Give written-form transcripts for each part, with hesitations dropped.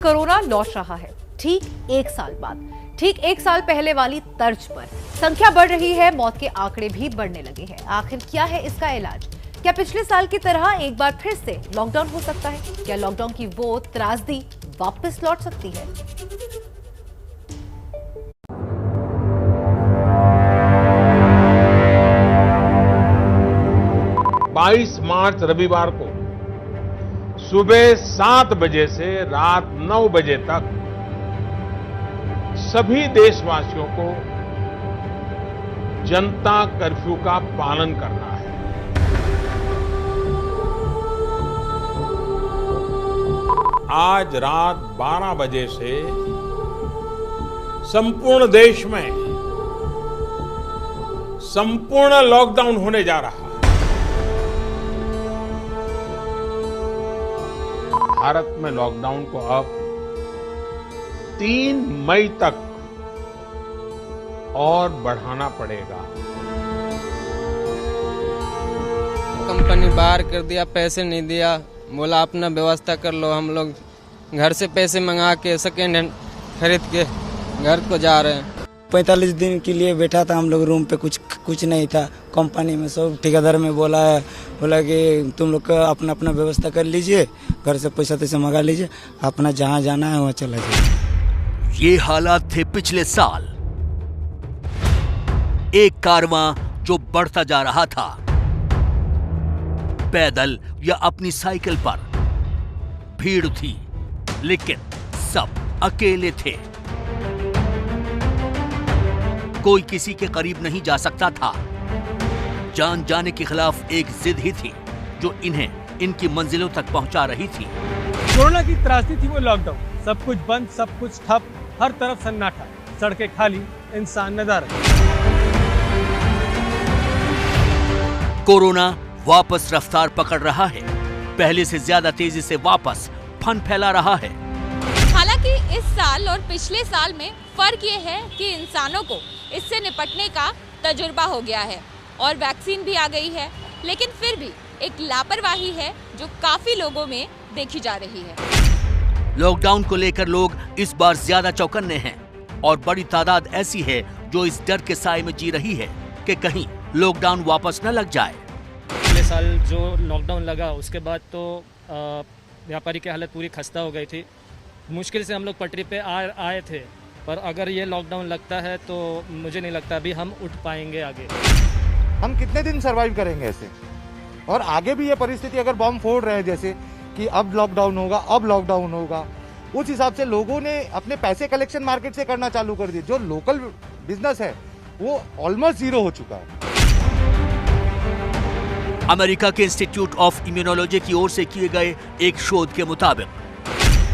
Corona लौट रहा है ठीक 1 साल बाद, ठीक 1 साल पहले वाली तर्ज पर। संख्या बढ़ रही है, मौत के आंकड़े भी बढ़ने लगे हैं। आखिर क्या है इसका इलाज? क्या पिछले साल की तरह एक बार फिर से लॉकडाउन हो सकता है? क्या लॉकडाउन की वो त्रासदी वापस लौट सकती है? 22 मार्च रविवार को सुबह 7 बजे से रात 9 बजे तक सभी देशवासियों को जनता कर्फ्यू का पालन करना है। आज रात 12 बजे से संपूर्ण देश में संपूर्ण लॉकडाउन होने जा रहा है। भारत में लॉकडाउन को अब 3 मई तक और बढ़ाना पड़ेगा। कंपनी बाहर कर दिया, पैसे नहीं दिया, बोला अपना व्यवस्था कर लो। हम लोग घर से पैसे मंगा के सेकेंड हैंड खरीद के घर को जा रहे हैं। 45 दिन के लिए बैठा था हम लोग रूम पे, कुछ नहीं था। कंपनी में सब ठेकेदार में बोला कि तुम लोग का अपना अपना व्यवस्था कर लीजिए, घर से पैसा तैसा मंगा लीजिए, अपना जहाँ जाना है वहाँ चला जाए। ये हालात थे पिछले साल। एक कारवां जो बढ़ता जा रहा था, पैदल या अपनी साइकिल पर। भीड़ थी लेकिन सब अकेले थे। कोई किसी के करीब नहीं जा सकता था। जान जाने के खिलाफ एक जिद ही थी जो इन्हें इनकी मंजिलों तक पहुंचा रही थी। कोरोना की त्रासदी थी वो लॉकडाउन। सब कुछ बंद, सब कुछ ठप, हर तरफ सन्नाटा, सड़कें खाली, इंसान नदारद। कोरोना वापस रफ्तार पकड़ रहा है, पहले से ज्यादा तेजी से वापस फन फैला रहा है। हालांकि इस साल और पिछले साल में फर्क ये है कि इंसानों को इससे निपटने का तजुर्बा हो गया है और वैक्सीन भी आ गई है, लेकिन फिर भी एक लापरवाही है जो काफी लोगों में देखी जा रही है। लॉकडाउन को लेकर लोग इस बार ज्यादा चौकन्ने हैं और बड़ी तादाद ऐसी है जो इस डर के साए में जी रही है कि कहीं लॉकडाउन वापस न लग जाए। पिछले साल जो लॉकडाउन लगा उसके बाद तो व्यापारी की हालत पूरी खस्ता हो गई थी। मुश्किल से हम लोग पटरी पे आए थे, पर अगर ये लॉकडाउन लगता है तो मुझे नहीं लगता अभी हम उठ पाएंगे आगे। हम कितने दिन सरवाइव करेंगे ऐसे? और आगे भी ये परिस्थिति अगर बम फोड़ रहे हैं जैसे कि अब लॉकडाउन होगा, अब लॉकडाउन होगा, उस हिसाब से लोगों ने अपने पैसे कलेक्शन मार्केट से करना चालू कर दिए। जो लोकल बिजनेस है वो ऑलमोस्ट जीरो हो चुका है। अमेरिका के इंस्टीट्यूट ऑफ इम्यूनोलॉजी की ओर से किए गए एक शोध के मुताबिक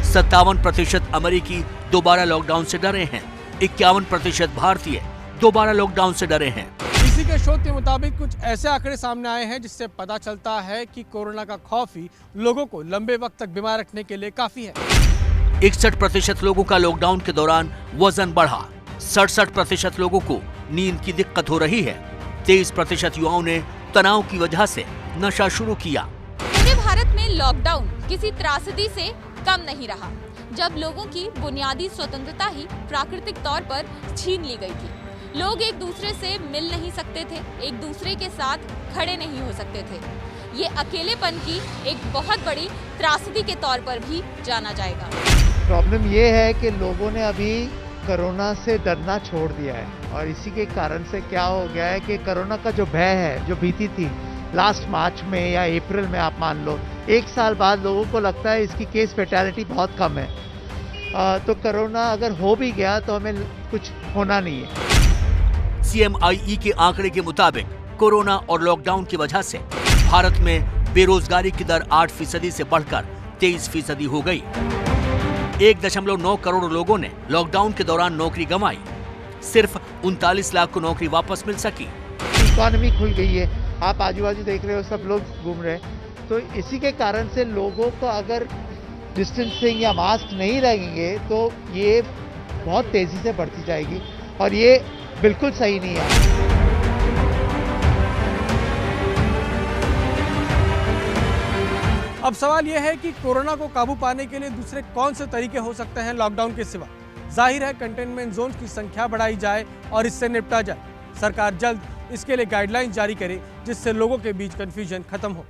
57% अमेरिकी दोबारा लॉकडाउन से डरे हैं, 51% भारतीय दोबारा लॉकडाउन से डरे हैं। इसी के शोध के मुताबिक कुछ ऐसे आंकड़े सामने आए हैं जिससे पता चलता है कि कोरोना का खौफ ही लोगों को लंबे वक्त तक बीमार रखने के लिए काफी है। 61% लोगों का लॉकडाउन के दौरान वजन बढ़ा, 67% लोगों को नींद की दिक्कत हो रही है, 23% युवाओं ने तनाव की वजह से नशा शुरू किया। पूरे भारत में लॉकडाउन किसी त्रासदी से कम नहीं रहा, जब लोगों की बुनियादी स्वतंत्रता ही प्राकृतिक तौर पर छीन ली गई थी। लोग एक दूसरे से मिल नहीं सकते थे, एक दूसरे के साथ खड़े नहीं हो सकते थे। ये अकेलेपन की एक बहुत बड़ी त्रासदी के तौर पर भी जाना जाएगा। प्रॉब्लम ये है कि लोगों ने अभी कोरोना से डरना छोड़ दिया है और इसी के कारण से क्या हो गया है कि कोरोना का जो भय है, जो भीति थी लास्ट मार्च में या अप्रैल में, आप मान लो 1 साल बाद लोगों को लगता है इसकी केस फैटेलिटी बहुत कम है, तो कोरोना अगर हो भी गया तो हमें कुछ होना नहीं है। CMIE के आंकड़े के मुताबिक कोरोना और लॉकडाउन की वजह से भारत में बेरोजगारी की दर 8% से बढ़कर 23% हो गई। 1.9 करोड़ लोगों ने लॉकडाउन के दौरान नौकरी गंवाई, सिर्फ 39 लाख को नौकरी वापस मिल सकी। इकोनॉमी खुल गई है, आप आजू बाजू देख रहे हो, सब लोग घूम रहे हैं, तो इसी के कारण से लोगों को अगर डिस्टेंसिंग या मास्क नहीं लगेंगे तो ये बहुत तेजी से बढ़ती जाएगी और ये बिल्कुल सही नहीं है। अब सवाल यह है कि कोरोना को काबू पाने के लिए दूसरे कौन से तरीके हो सकते हैं लॉकडाउन के सिवा। जाहिर है कंटेनमेंट जोन की संख्या बढ़ाई जाए और इससे निपटा जाए। सरकार जल्द इसके लिए गाइडलाइंस जारी करे जिससे लोगों के बीच कंफ्यूजन खत्म हो।